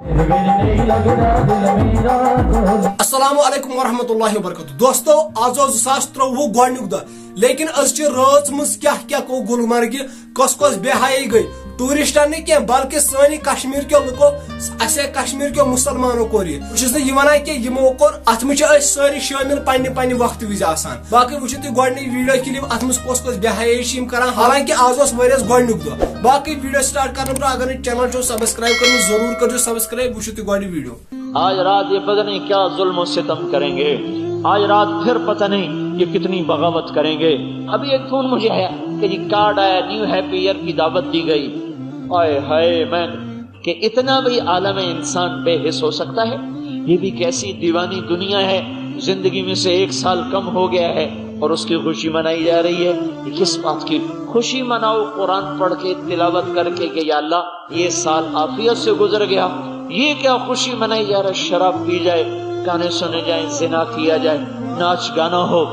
السلام علیکم ورحمۃ اللہ وبرکاتہ دوستو آز 2023 گۄڈنیُک دۄہ لیکن أزچہِ رٲژ منٛز کیٛاہ گوٚو گُلمرگہِ کۄس بے حیٲیی گٔے ٹورسٹن نہٕ کینٛہہ بلکہِ سٲنی کشمیٖر کیو لُکو اسے کشمیٖر کیو مسلمانو کوٚر یہِ بہٕ چھُس نہٕ یہِ وَنان کینٛہہ یِمو کوٚر اتھ منٛز چھِ أسۍ سٲری شٲمِل پننہِ وقتہٕ وِزِ آسان باقٕے وٕچھِو تُہۍ گۄڈنِچ ویٖڈیو کلِپ اتھ منٛز کۄس بے حیٲیی چھِ یِم کران حالانکہِ آز اوس ؤریَس گۄڈنیُک دۄہ باقٕے ویٖڈیو سٹارٹ کرنہٕ برونٛہہ اگر نہٕ چینل چھُو سبسکرایب کوٚرمُت ضروٗر کٔرِو سبسکرایب وٕچھِو تُہۍ گۄڈٕ ویٖڈیو آج رات یہ پتہ نہیں کیا ظلم و ستم کریں گے آج رات پھر پتہ نہیں یہ کتنی بغاوت کریں گے ابھی ایک فون مجھے ہے کہ یہ کارڈ آیا نیو ہیپی ایئر کی دعوت دی گئی آئے ہائے میں کہ اتنا بھی عالم انسان بے حس ہو سکتا ہے یہ بھی کیسی دیوانی دنیا ہے زندگی میں سے 1 سال کم ہو گیا ہے اور اس کی خوشی منائی جا رہی ہے کس بات کی خوشی مناؤ قرآن پڑھ کے تلاوت کر کے کہ یا اللہ یہ سال عافیت سے گزر گیا یہ کیا خوشی منائی جا رہا ہے شراب پی جائے گانے سنے جائیں زنا کیا جائے ناچ گانا ہو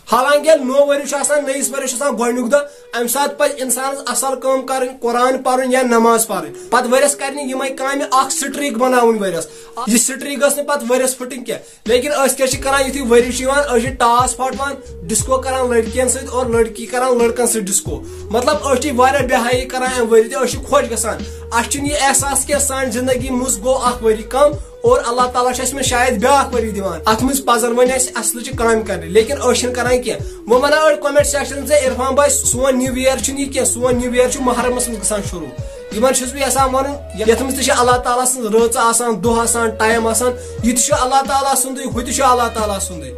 حالانکہ نو ؤری نئیس ؤرِس گۄڈنیُک دۄہ امہِ ساتہٕ پزِ انسانس اصل کٲم کرٕنۍ قرآن پرُن یا نماز پرٕنۍ پتہٕ ؤرِیس کرِ نہٕ یِمے کامہِ اکھ سٹریک بناوٕنۍ ؤرِیس یہِ سٹریک گٔژھ نہٕ پتہٕ ؤرِیس پھٕٹٕنۍ کینٛہہ لیکن أسۍ کیٛاہ چھِ کران یُتھُے ؤری چھُ یِوان أسۍ چھِ ٹاس پھاٹوان ڈسکو کران لڑکین سۭتۍ اور لڑکی کران لڑکن سۭتۍ ڈسکو مطلب أسۍ چھِ واریاہ بے حیٲیی کران امہِ ؤری تہِ أسۍ چھِ خۄش گژھان اسہِ چھُنہٕ یہِ احساس کینٛہہ سانہِ زندگی منٛز گوٚو اکھ ؤری کم اور اللہ تعالیٰ چھُ اسہِ شاید بیاکھ ؤری دِوان اتھ منٛز پزن وۄنۍ اسہِ اصلٕچہِ کامہِ کرنہِ لیکن أسۍ چھِنہٕ کران کینٛہہ وۄنۍ ونان أڑۍ کومنٹ سیکشن زِ عرفان بھاے سون نیو ییر چھُنہٕ یہِ کینٛہہ سون نیو ییر چھُ محرمس منٛز گژھان شروٗع یِمن چھُس بہٕ یژھان وَنُن یتھ منٛز تہِ چھِ اللہ تعالیٰ سٕنٛز رٲژ آسان دۄہ آسان ٹایم آسان یہِ تہِ چھُ اللہ تعالیٰ سُنٛدٕے ہُہ تہِ چھُ اللہ تعالیٰ سُنٛدٕے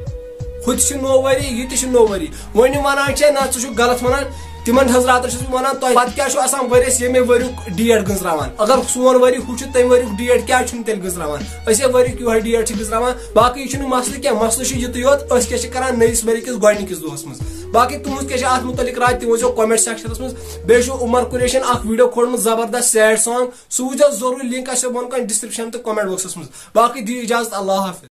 ہُہ تہِ چھُ نوٚو ؤری یہِ تہِ چھُ نوٚو ؤری وۄنۍ یِم ونان چھِ نہ ژٕ چھُکھ غلط ونان تمن حضراتن چھُس بہٕ ونان تۄہہِ پتہٕ کیٛاہ چھُ آسان ؤرِیس ییٚمے ؤریُک ڈیٹ گٔنٛزراوان اگر سون ؤری ہُہ چھُ تمہِ ؤریُک ڈیٹ کیٛازِ چھُنہٕ تیٚلہِ گٔنٛزراوان أسۍ ہے ؤریُک یِہوے ڈیٹ چھِ گٔنٛزراوان باقٕے یہِ چھُنہٕ مسلہٕ کینٛہہ مسلہٕ چھُ یِتُے یوت أسۍ کیٛاہ چھِ کران نٔیِس ؤری کِس گۄڈنِکِس دۄہس منٛز باقٕے تُہنٛز کیٛاہ چھِ اتھ مُتعلق راے تہِ وٕچھزیو کومنٹ سیکشنس منٛز بیٚیہِ چھُ عمر قُریشن اکھ ویٖڈیو کھولمُت زبردست سیڈ سانگ سُہ وٕچھزیو ضروٗری لِنک آسیو بۄن کَنہِ ڈسکرپشن تہٕ کومنٹ باکسس منٛز باقٕے دِیِو اجازت اللہ حافظ